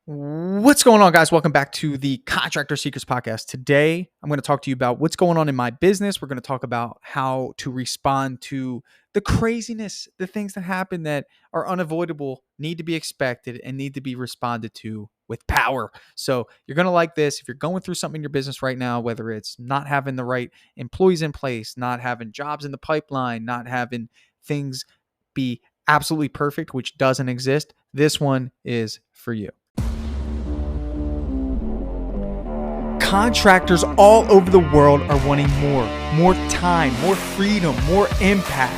What's going on, guys? Welcome back to the Contractor Secrets Podcast. Today, I'm going to talk to you about what's going on in my business. We're going to talk about how to respond to the craziness, the things that happen that are unavoidable, need to be expected, and need to be responded to with power. So, you're going to like this. If you're going through something in your business right now, whether it's not having the right employees in place, not having jobs in the pipeline, not having things be absolutely perfect, which doesn't exist, this one is for you. Contractors all over the world are wanting more time, more freedom, more impact.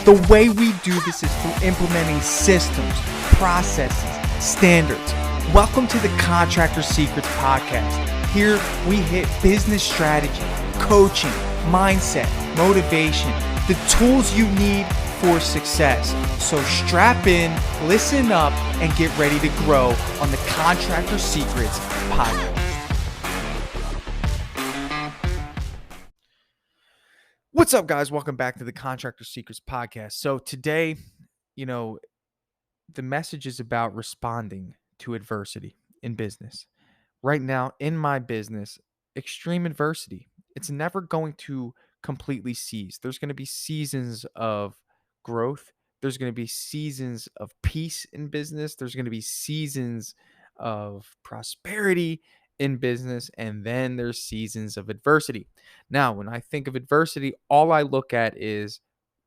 The way we do this is through implementing systems, processes, standards. Welcome to the Contractor Secrets Podcast. Here we hit business strategy, coaching, mindset, motivation, the tools you need for success. So strap in, listen up, and get ready to grow on the Contractor Secrets Podcast. What's up, guys? Welcome back to the Contractor Secrets Podcast. So today, the message is about responding to adversity in business. Right now, in my business, extreme adversity, it's never going to completely cease. There's going to be seasons of growth. There's going to be seasons of peace in business. There's going to be seasons of prosperity in business. And then there's seasons of adversity. Now, when I think of adversity, all I look at is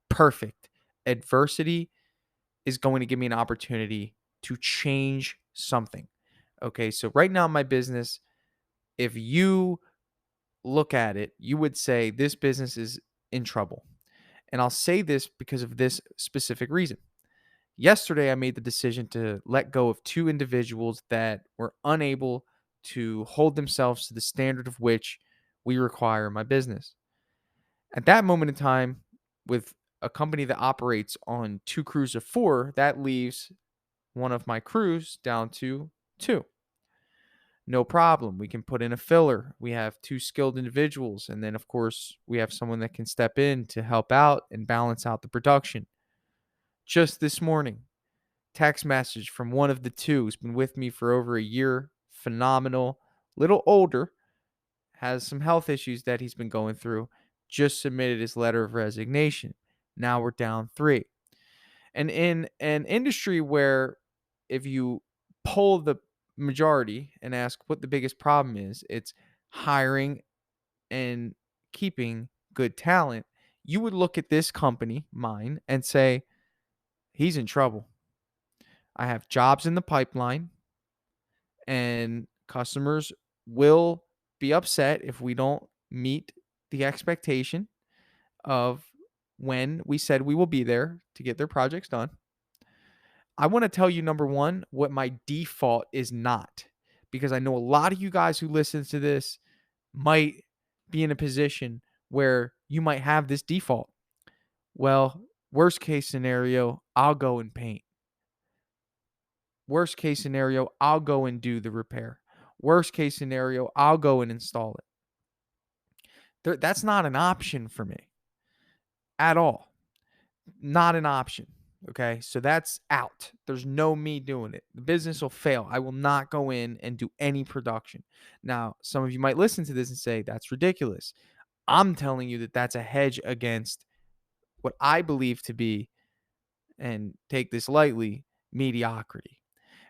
perfect. Adversity is going to give me an opportunity to change something. Okay, so right now in my business, if you look at it, you would say this business is in trouble. And I'll say this because of this specific reason. Yesterday, I made the decision to let go of two individuals that were unable to hold themselves to the standard of which we require in my business. At that moment in time, with a company that operates on two crews of four, that leaves one of my crews down to two. No problem. We can put in a filler. We have two skilled individuals. And then, of course, we have someone that can step in to help out and balance out the production. Just this morning, text message from one of the two who's been with me for over a year. Phenomenal. Little older. Has some health issues that he's been going through. Just submitted his letter of resignation. Now we're down three. And in an industry where if you poll the majority and ask what the biggest problem is, it's hiring and keeping good talent. You would look at this company, mine, and say, he's in trouble. I have jobs in the pipeline, and customers will be upset if we don't meet the expectation of when we said we will be there to get their projects done. I want to tell you, number one, what my default is not, because I know a lot of you guys who listen to this might be in a position where you might have this default. Well, worst case scenario, I'll go and paint. Worst case scenario, I'll go and do the repair. Worst case scenario, I'll go and install it. That's not an option for me at all. Not an option. Okay, so that's out. There's no me doing it. The business will fail. I will not go in and do any production. Now, some of you might listen to this and say, that's ridiculous. I'm telling you that that's a hedge against what I believe to be, and take this lightly, mediocrity.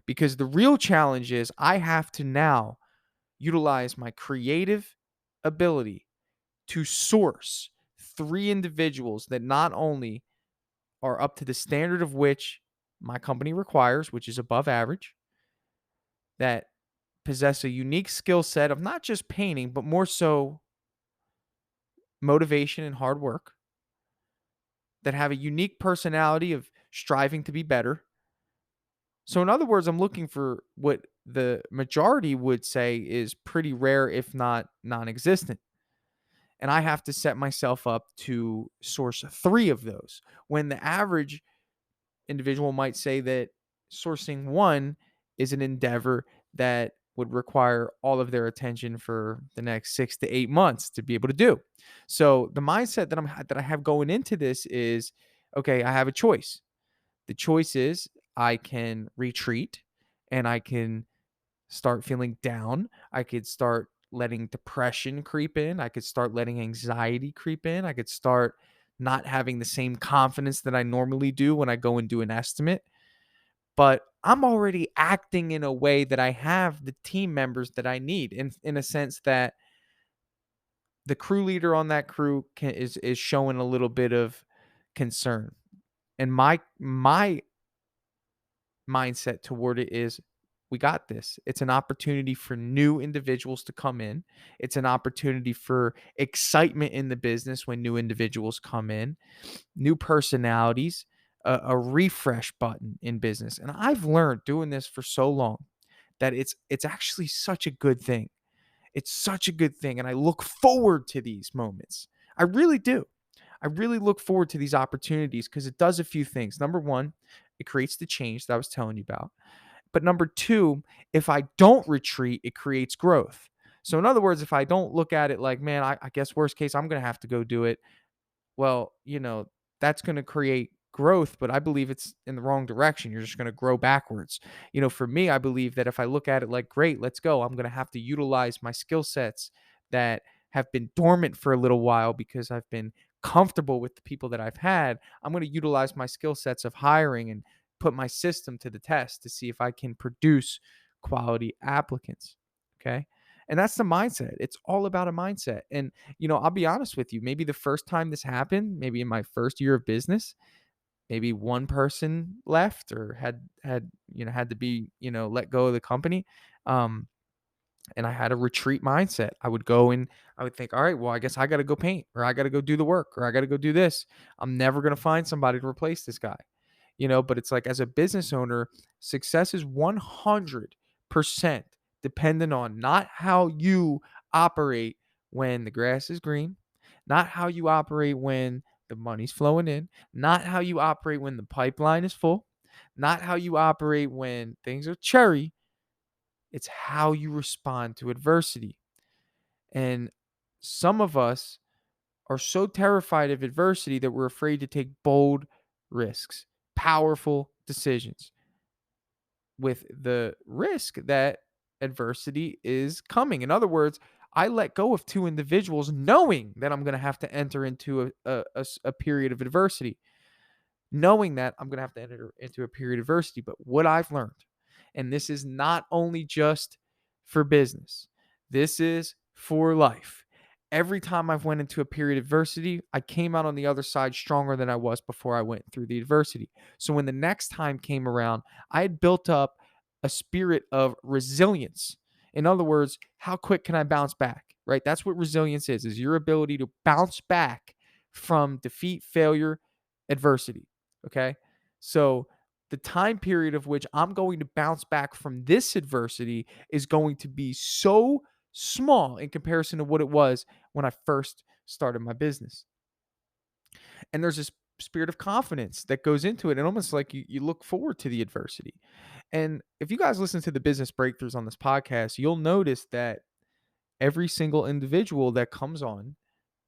Because the real challenge is I have to now utilize my creative ability to source three individuals that not only are up to the standard of which my company requires, which is above average, that possess a unique skill set of not just painting, but more so motivation and hard work, that have a unique personality of striving to be better. So, in other words, I'm looking for what the majority would say is pretty rare, if not non existent. And I have to set myself up to source three of those, when the average individual might say that sourcing one is an endeavor that would require all of their attention for the next 6 to 8 months to be able to do. So the mindset that I have going into this is, okay, I have a choice. The choice is I can retreat and I can start feeling down. I could start letting depression creep in. I could start letting anxiety creep in. I could start not having the same confidence that I normally do when I go and do an estimate. But I'm already acting in a way that I have the team members that I need, in a sense that the crew leader on that crew is showing a little bit of concern. And my mindset toward it is, we got this. It's an opportunity for new individuals to come in. It's an opportunity for excitement in the business when new individuals come in, new personalities, a refresh button in business. And I've learned doing this for so long that it's actually such a good thing. It's such a good thing, and I look forward to these moments. I really do. I really look forward to these opportunities because it does a few things. Number one, it creates the change that I was telling you about. But number two, if I don't retreat, it creates growth. So in other words, if I don't look at it like, man, I guess worst case, I'm going to have to go do it. Well, that's going to create growth, but I believe it's in the wrong direction. You're just going to grow backwards. For me, I believe that if I look at it like, great, let's go, I'm going to have to utilize my skill sets that have been dormant for a little while because I've been comfortable with the people that I've had. I'm going to utilize my skill sets of hiring and put my system to the test to see if I can produce quality applicants. Okay. And that's the mindset. It's all about a mindset. And I'll be honest with you. Maybe the first time this happened, maybe in my first year of business, maybe one person left or had to be let go of the company. Um, and I had a retreat mindset. I would go and I would think, all right, well, I guess I got to go paint, or I got to go do the work, or I got to go do this. I'm never going to find somebody to replace this guy. But it's like, as a business owner, success is 100% dependent on not how you operate when the grass is green, not how you operate when the money's flowing in, not how you operate when the pipeline is full, not how you operate when things are cherry. It's how you respond to adversity. And some of us are so terrified of adversity that we're afraid to take bold risks, powerful decisions, with the risk that adversity is coming. In other words, I let go of two individuals knowing that I'm going to have to enter into a period of adversity, knowing that I'm going to have to enter into a period of adversity. But what I've learned, and this is not only just for business, this is for life. Every time I've went into a period of adversity, I came out on the other side stronger than I was before I went through the adversity. So when the next time came around, I had built up a spirit of resilience. In other words, how quick can I bounce back? Right? That's what resilience is your ability to bounce back from defeat, failure, adversity. Okay. So the time period of which I'm going to bounce back from this adversity is going to be so small in comparison to what it was when I first started my business. And there's this spirit of confidence that goes into it, and almost like you look forward to the adversity. And if you guys listen to the business breakthroughs on this podcast, you'll notice that every single individual that comes on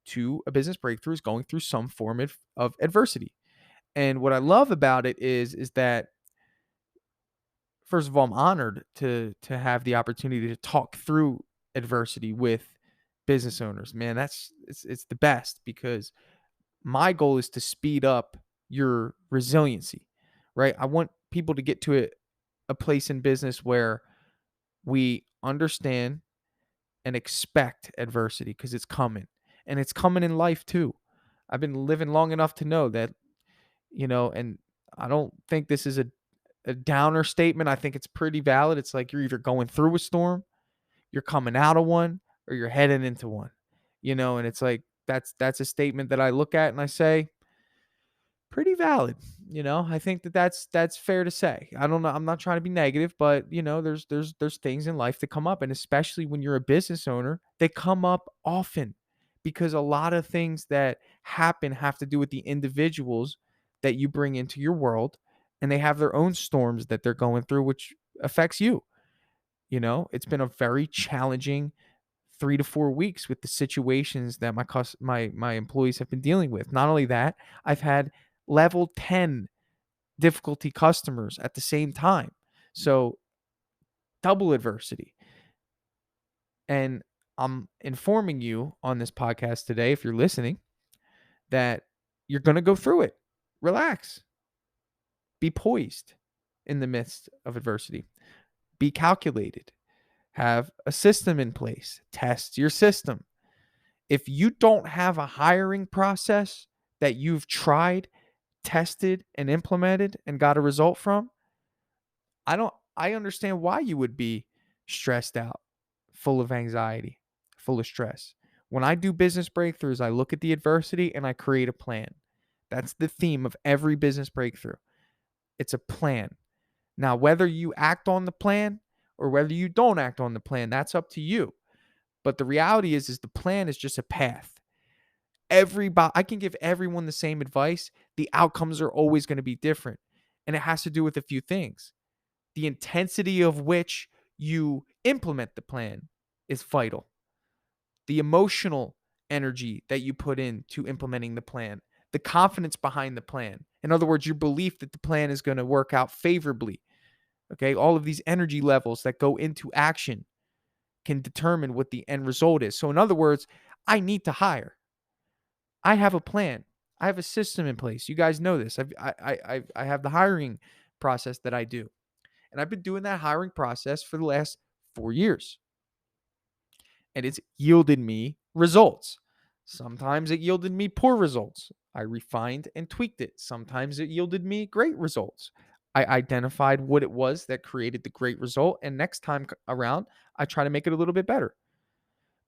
to a business breakthrough is going through some form of adversity. And what I love about it is that, first of all, I'm honored to have the opportunity to talk through adversity with business owners. Man, it's the best, because my goal is to speed up your resiliency, right? I want people to get to a place in business where we understand and expect adversity, because it's coming, and it's coming in life too. I've been living long enough to know that, and I don't think this is a downer statement. I think it's pretty valid. It's like, you're either going through a storm, you're coming out of one, or you're heading into one. And it's like, that's a statement that I look at and I say, pretty valid. I think that's fair to say. I don't know, I'm not trying to be negative, but there's things in life that come up, and especially when you're a business owner, they come up often, because a lot of things that happen have to do with the individuals that you bring into your world, and they have their own storms that they're going through, which affects you. It's been a very challenging 3 to 4 weeks with the situations that my employees have been dealing with. Not only that, I've had level 10 difficulty customers at the same time. So double adversity. And I'm informing you on this podcast today, if you're listening, that you're going to go through it. Relax. Be poised in the midst of adversity. Be calculated. Have a system in place. Test your system. If you don't have a hiring process that you've tried, tested, and implemented and got a result from, I understand why you would be stressed out, full of anxiety, full of stress. When I do business breakthroughs, I look at the adversity and I create a plan. That's the theme of every business breakthrough. It's a plan. Now, whether you act on the plan or whether you don't act on the plan, that's up to you. But the reality is the plan is just a path. Everybody, I can give everyone the same advice. The outcomes are always going to be different. And it has to do with a few things. The intensity of which you implement the plan is vital. The emotional energy that you put into implementing the plan, the confidence behind the plan. In other words, your belief that the plan is going to work out favorably. Okay, all of these energy levels that go into action can determine what the end result is. So, in other words, I need to hire. I have a plan. I have a system in place. You guys know this. I have the hiring process that I do. And I've been doing that hiring process for the last 4 years. And it's yielded me results. Sometimes it yielded me poor results. I refined and tweaked it. Sometimes it yielded me great results. I identified what it was that created the great result. And next time around, I try to make it a little bit better.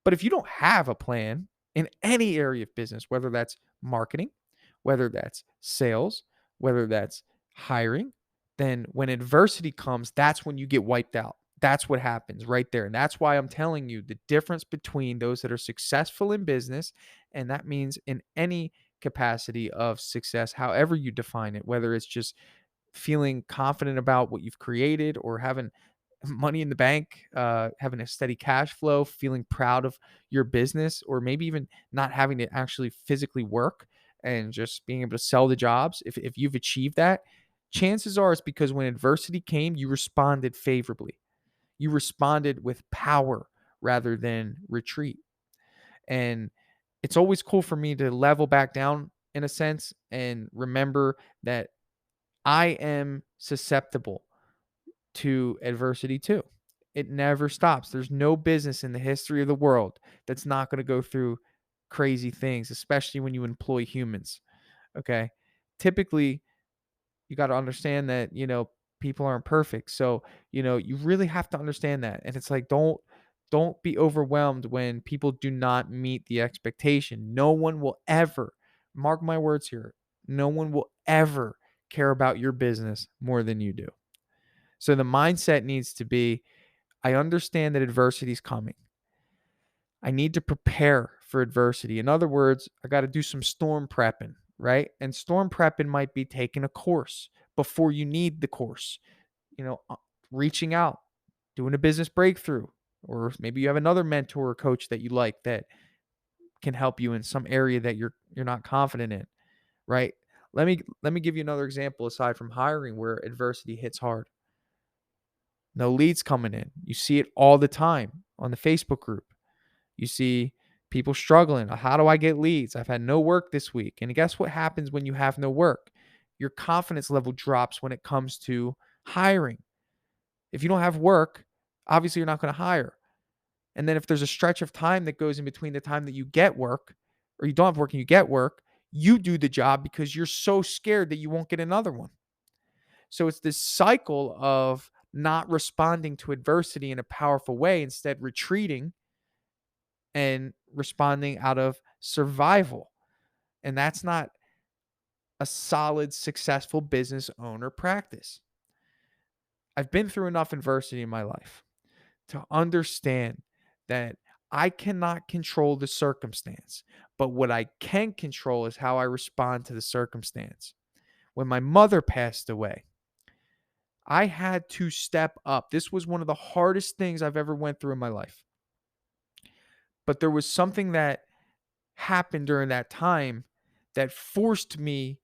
But if you don't have a plan in any area of business, whether that's marketing, whether that's sales, whether that's hiring, then when adversity comes, that's when you get wiped out. That's what happens right there. And that's why I'm telling you the difference between those that are successful in business, and that means in any capacity of success, however you define it, whether it's just feeling confident about what you've created or having money in the bank, having a steady cash flow, feeling proud of your business, or maybe even not having to actually physically work and just being able to sell the jobs. If you've achieved that, chances are it's because when adversity came, you responded favorably. You responded with power rather than retreat. And it's always cool for me to level back down in a sense and remember that I am susceptible to adversity too. It never stops. There's no business in the history of the world that's not going to go through crazy things, especially when you employ humans. Okay. Typically, you got to understand that, people aren't perfect. So, you really have to understand that. And it's like, don't be overwhelmed when people do not meet the expectation. No one will ever, mark my words here, no one will ever care about your business more than you do. So the mindset needs to be, I understand that adversity is coming. I need to prepare for adversity. In other words, I got to do some storm prepping, right? And storm prepping might be taking a course before you need the course, you know, uh, reaching out, doing a business breakthrough, or maybe you have another mentor or coach that you like that can help you in some area that you're not confident in, right? Let me give you another example aside from hiring where adversity hits hard. No leads coming in. You see it all the time on the Facebook group. You see people struggling. How do I get leads? I've had no work this week. And guess what happens when you have no work? Your confidence level drops when it comes to hiring. If you don't have work, obviously you're not going to hire. And then if there's a stretch of time that goes in between the time that you get work or you don't have work and you get work, you do the job because you're so scared that you won't get another one. So it's this cycle of not responding to adversity in a powerful way, instead retreating and responding out of survival. And that's not a solid, successful business owner practice. I've been through enough adversity in my life to understand that I cannot control the circumstance, but what I can control is how I respond to the circumstance. When my mother passed away, I had to step up. This was one of the hardest things I've ever went through in my life. But there was something that happened during that time that forced me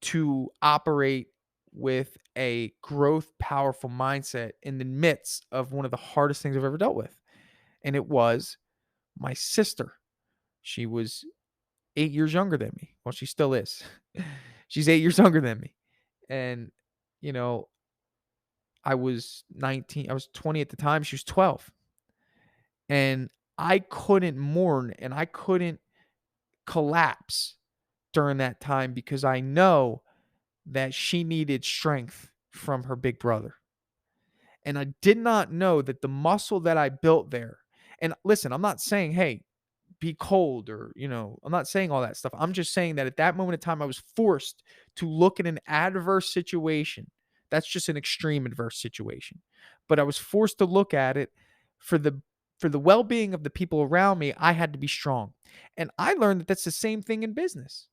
to operate with a growth, powerful mindset in the midst of one of the hardest things I've ever dealt with. And it was my sister. She was 8 years younger than me. Well, she still is. She's 8 years younger than me. And, you know, I was 19, I was 20 at the time. She was 12. And I couldn't mourn and I couldn't collapse during that time because I know that she needed strength from her big brother. And I did not know that the muscle that I built there. And listen, I'm not saying, hey, be cold or, I'm not saying all that stuff. I'm just saying that at that moment in time, I was forced to look at an adverse situation. That's just an extreme adverse situation. But I was forced to look at it for the well-being of the people around me. I had to be strong. And I learned that that's the same thing in business.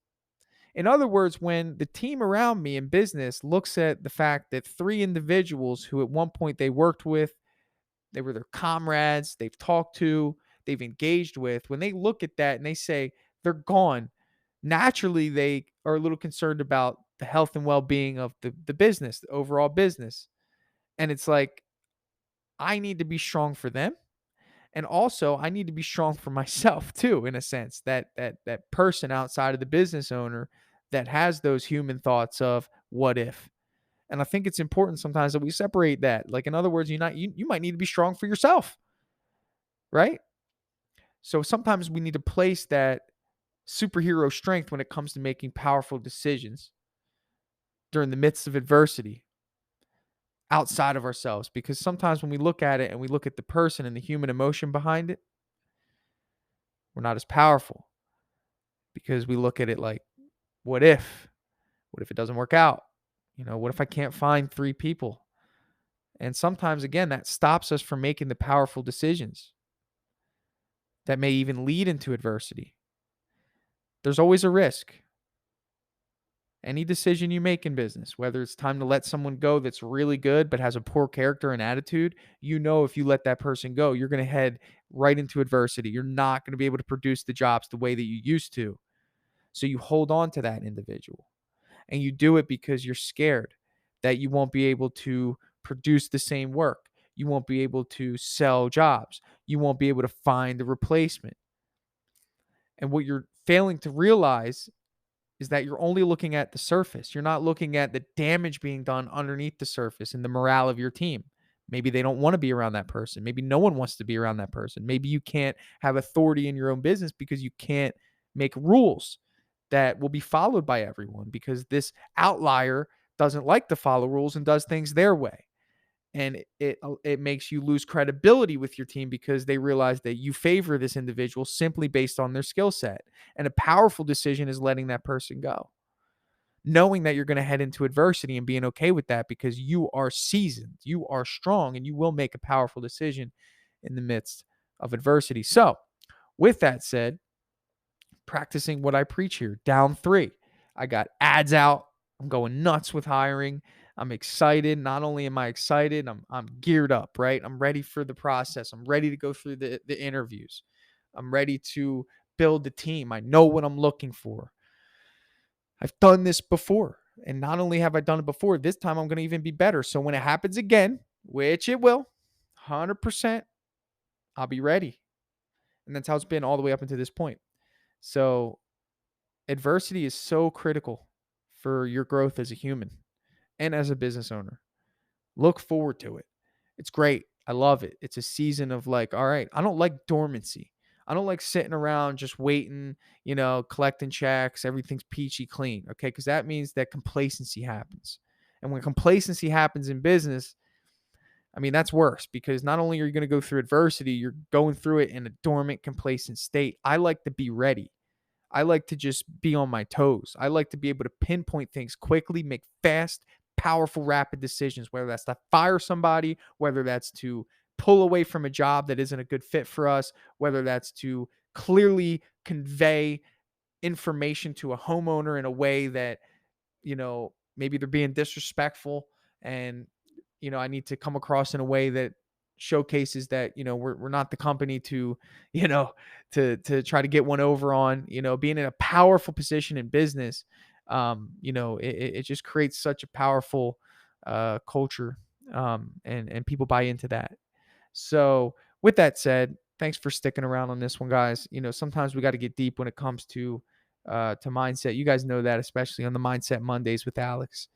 In other words, when the team around me in business looks at the fact that three individuals who at one point they worked with, they were their comrades, they've talked to, they've engaged with, when they look at that and they say they're gone, naturally they are a little concerned about the health and well-being of the business, the overall business. And it's like, I need to be strong for them. And also I need to be strong for myself too, in a sense, that person outside of the business owner that has those human thoughts of what if. And I think it's important sometimes that we separate that. Like, in other words, you might need to be strong for yourself, right? So sometimes we need to place that superhero strength when it comes to making powerful decisions during the midst of adversity outside of ourselves. Because sometimes when we look at it and we look at the person and the human emotion behind it, we're not as powerful because we look at it like, what if? What if it doesn't work out? What if I can't find three people? And sometimes, again, that stops us from making the powerful decisions that may even lead into adversity. There's always a risk. Any decision you make in business, whether it's time to let someone go that's really good but has a poor character and attitude, if you let that person go, you're going to head right into adversity. You're not going to be able to produce the jobs the way that you used to. So you hold on to that individual. And you do it because you're scared that you won't be able to produce the same work. You won't be able to sell jobs. You won't be able to find a replacement. And what you're failing to realize is that you're only looking at the surface. You're not looking at the damage being done underneath the surface and the morale of your team. Maybe they don't want to be around that person. Maybe no one wants to be around that person. Maybe you can't have authority in your own business because you can't make rules that will be followed by everyone because this outlier doesn't like to follow rules and does things their way. And it makes you lose credibility with your team because they realize that you favor this individual simply based on their skill set. And a powerful decision is letting that person go, knowing that you're going to head into adversity and being okay with that because you are seasoned, you are strong, and you will make a powerful decision in the midst of adversity. So with that said, practicing what I preach here. Down 3. I got ads out. I'm going nuts with hiring. I'm excited. Not only am I excited, I'm geared up, right? I'm ready for the process. I'm ready to go through the interviews. I'm ready to build the team. I know what I'm looking for. I've done this before. And not only have I done it before, this time I'm going to even be better. So when it happens again, which it will, 100%, I'll be ready. And that's how it's been all the way up until this point. So adversity is so critical for your growth as a human and as a business owner. Look forward to it. It's great. I love it. It's a season of like, all right, I don't like dormancy. I don't like sitting around just waiting, collecting checks. Everything's peachy clean. Okay. Because that means that complacency happens. And when complacency happens in business, that's worse because not only are you going to go through adversity, you're going through it in a dormant, complacent state. I like to be ready. I like to just be on my toes. I like to be able to pinpoint things quickly, make fast, powerful, rapid decisions, whether that's to fire somebody, whether that's to pull away from a job that isn't a good fit for us, whether that's to clearly convey information to a homeowner in a way that, maybe they're being disrespectful and, I need to come across in a way that showcases that, we're not the company to, to try to get one over on, being in a powerful position in business. It just creates such a powerful culture, and people buy into that. So, with that said, thanks for sticking around on this one, guys. Sometimes we got to get deep when it comes to mindset. You guys know that, especially on the Mindset Mondays with Alex.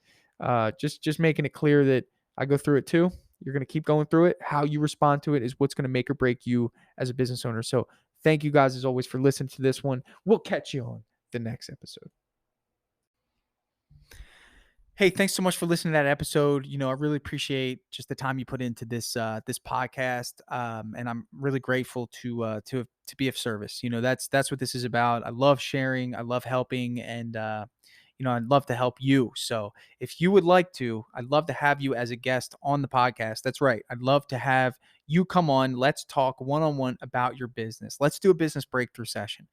Just making it clear that I go through it too. You're going to keep going through it. How you respond to it is what's going to make or break you as a business owner. So, thank you guys as always for listening to this one. We'll catch you on the next episode. Hey, thanks so much for listening to that episode. I really appreciate just the time you put into this podcast, and I'm really grateful to be of service. That's what this is about. I love sharing, I love helping, and I'd love to help you. So if you would like to, I'd love to have you as a guest on the podcast. That's right. I'd love to have you come on. Let's talk one on one about your business. Let's do a business breakthrough session.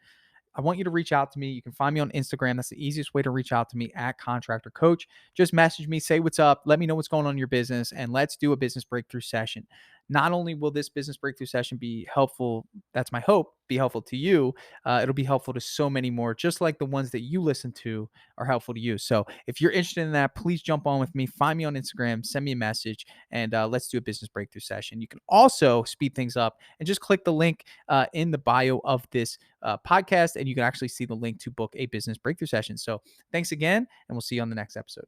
I want you to reach out to me. You can find me on Instagram. That's the easiest way to reach out to me, at Contractor Coach. Just message me, say what's up, let me know what's going on in your business, and let's do a business breakthrough session. Not only will this business breakthrough session be helpful, that's my hope, be helpful to you, it'll be helpful to so many more, just like the ones that you listen to are helpful to you. So if you're interested in that, please jump on with me. Find me on Instagram, send me a message, and let's do a business breakthrough session. You can also speed things up and just click the link in the bio of this podcast, and you can actually see the link to book a business breakthrough session. So thanks again, and we'll see you on the next episode.